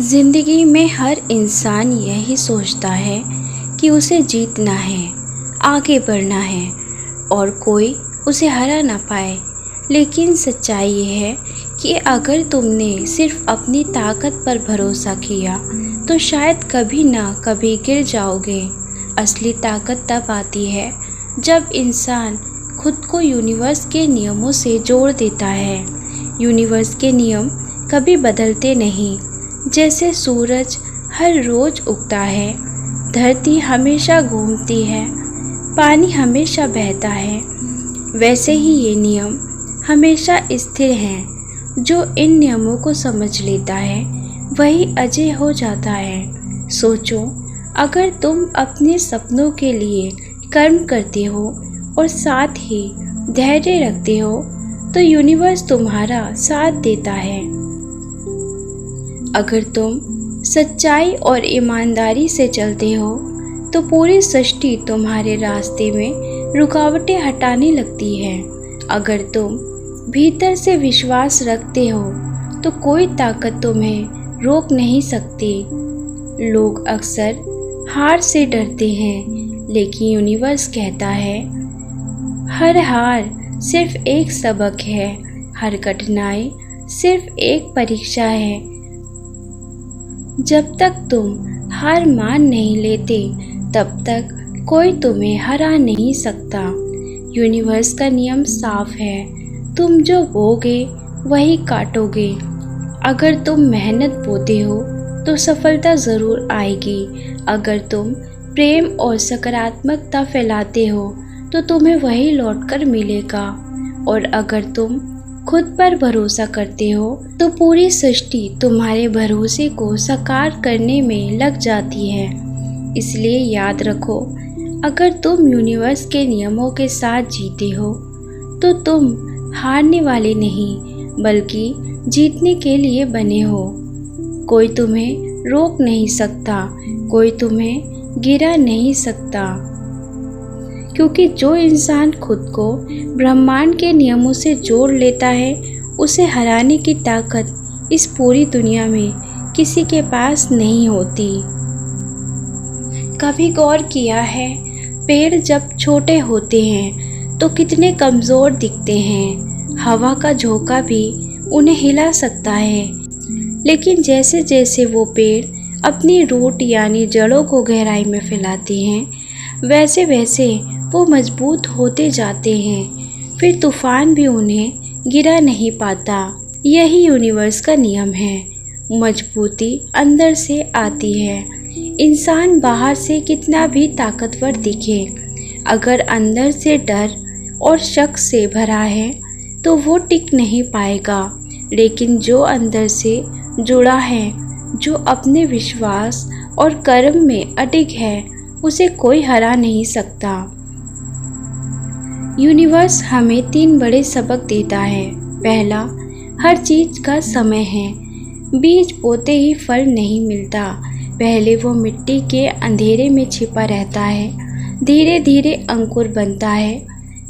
जिंदगी में हर इंसान यही सोचता है कि उसे जीतना है, आगे बढ़ना है और कोई उसे हरा ना पाए। लेकिन सच्चाई ये है कि अगर तुमने सिर्फ अपनी ताकत पर भरोसा किया तो शायद कभी ना कभी गिर जाओगे। असली ताकत तब आती है जब इंसान खुद को यूनिवर्स के नियमों से जोड़ देता है। यूनिवर्स के नियम कभी बदलते नहीं। जैसे सूरज हर रोज उगता है, धरती हमेशा घूमती है, पानी हमेशा बहता है, वैसे ही ये नियम हमेशा स्थिर हैं। जो इन नियमों को समझ लेता है वही अजय हो जाता है। सोचो, अगर तुम अपने सपनों के लिए कर्म करते हो और साथ ही धैर्य रखते हो तो यूनिवर्स तुम्हारा साथ देता है। अगर तुम सच्चाई और ईमानदारी से चलते हो तो पूरी सृष्टि तुम्हारे रास्ते में रुकावटें हटाने लगती है। अगर तुम भीतर से विश्वास रखते हो तो कोई ताकत तुम्हें रोक नहीं सकती। लोग अक्सर हार से डरते हैं, लेकिन यूनिवर्स कहता है हर हार सिर्फ एक सबक है, हर कठिनाई सिर्फ एक परीक्षा है। जब तक तुम हार मान नहीं लेते तब तक कोई तुम्हें हरा नहीं सकता। यूनिवर्स का नियम साफ है, तुम जो बोगे वही काटोगे। अगर तुम मेहनत बोते हो तो सफलता ज़रूर आएगी। अगर तुम प्रेम और सकारात्मकता फैलाते हो तो तुम्हें वही लौटकर मिलेगा। और अगर तुम खुद पर भरोसा करते हो तो पूरी सृष्टि तुम्हारे भरोसे को साकार करने में लग जाती है। इसलिए याद रखो, अगर तुम यूनिवर्स के नियमों के साथ जीते हो तो तुम हारने वाले नहीं बल्कि जीतने के लिए बने हो। कोई तुम्हें रोक नहीं सकता, कोई तुम्हें गिरा नहीं सकता, क्योंकि जो इंसान खुद को ब्रह्मांड के नियमों से जोड़ लेता है उसे हराने की ताकत इस पूरी दुनिया में किसी के पास नहीं होती। कभी गौर किया है, पेड़ जब छोटे होते हैं तो कितने कमज़ोर दिखते हैं। हवा का झोंका भी उन्हें हिला सकता है, लेकिन जैसे जैसे वो पेड़ अपनी रूट यानी जड़ों को गहराई में फैलाते हैं वैसे वैसे वो मजबूत होते जाते हैं। फिर तूफान भी उन्हें गिरा नहीं पाता। यही यूनिवर्स का नियम है। मजबूती अंदर से आती है। इंसान बाहर से कितना भी ताकतवर दिखे, अगर अंदर से डर और शक से भरा है तो वो टिक नहीं पाएगा। लेकिन जो अंदर से जुड़ा है, जो अपने विश्वास और कर्म में अडिग है, उसे कोई हरा नहीं सकता। यूनिवर्स हमें 3 बड़े सबक देता है। पहला, हर चीज़ का समय है। बीज बोते ही फल नहीं मिलता, पहले वो मिट्टी के अंधेरे में छिपा रहता है, धीरे धीरे अंकुर बनता है,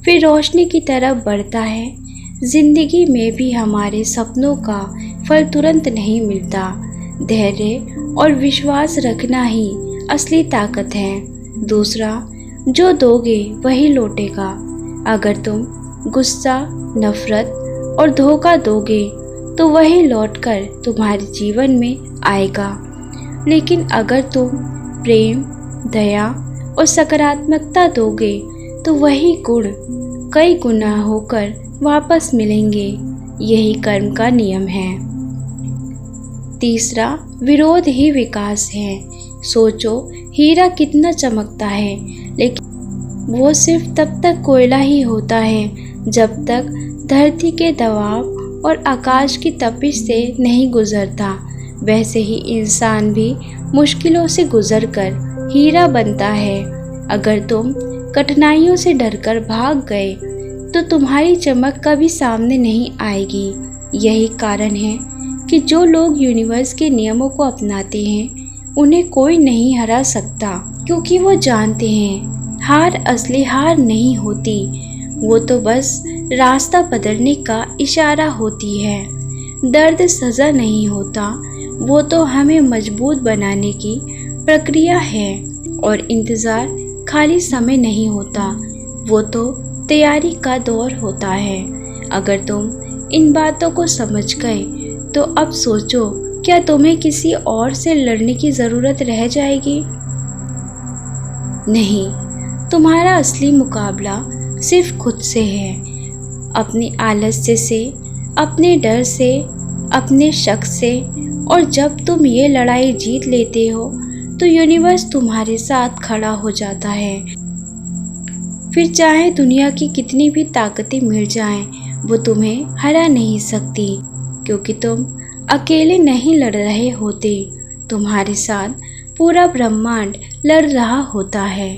फिर रोशनी की तरफ बढ़ता है। जिंदगी में भी हमारे सपनों का फल तुरंत नहीं मिलता। धैर्य और विश्वास रखना ही असली ताकत है। दूसरा, जो दोगे वही लौटेगा। अगर तुम गुस्सा, नफरत और धोखा दोगे तो वही लौटकर तुम्हारे जीवन में आएगा। लेकिन अगर तुम प्रेम, दया और सकारात्मकता दोगे तो वही गुण कई गुना होकर वापस मिलेंगे। यही कर्म का नियम है। तीसरा, विरोध ही विकास है। सोचो, हीरा कितना चमकता है, लेकिन वो सिर्फ तब तक कोयला ही होता है जब तक धरती के दबाव और आकाश की तपिश से नहीं गुजरता। वैसे ही इंसान भी मुश्किलों से गुजरकर हीरा बनता है। अगर तुम कठिनाइयों से डरकर भाग गए तो तुम्हारी चमक कभी सामने नहीं आएगी। यही कारण है कि जो लोग यूनिवर्स के नियमों को अपनाते हैं उन्हें कोई नहीं हरा सकता, क्योंकि वो जानते हैं हार असली हार नहीं होती, वो तो बस रास्ता बदलने का इशारा होती है। दर्द सज़ा नहीं होता, वो तो हमें मजबूत बनाने की प्रक्रिया है, और इंतज़ार खाली समय नहीं होता, वो तो तैयारी का दौर होता है। अगर तुम इन बातों को समझ गए तो अब सोचो, क्या तुम्हें किसी और से लड़ने की ज़रूरत रह जाएगी? नहीं, तुम्हारा असली मुकाबला सिर्फ खुद से है, अपने आलस्य से, अपने डर से, अपने शक से। और जब तुम ये लड़ाई जीत लेते हो तो यूनिवर्स तुम्हारे साथ खड़ा हो जाता है। फिर चाहे दुनिया की कितनी भी ताकतें मिल जाएं, वो तुम्हें हरा नहीं सकती, क्योंकि तुम अकेले नहीं लड़ रहे होते, तुम्हारे साथ पूरा ब्रह्मांड लड़ रहा होता है।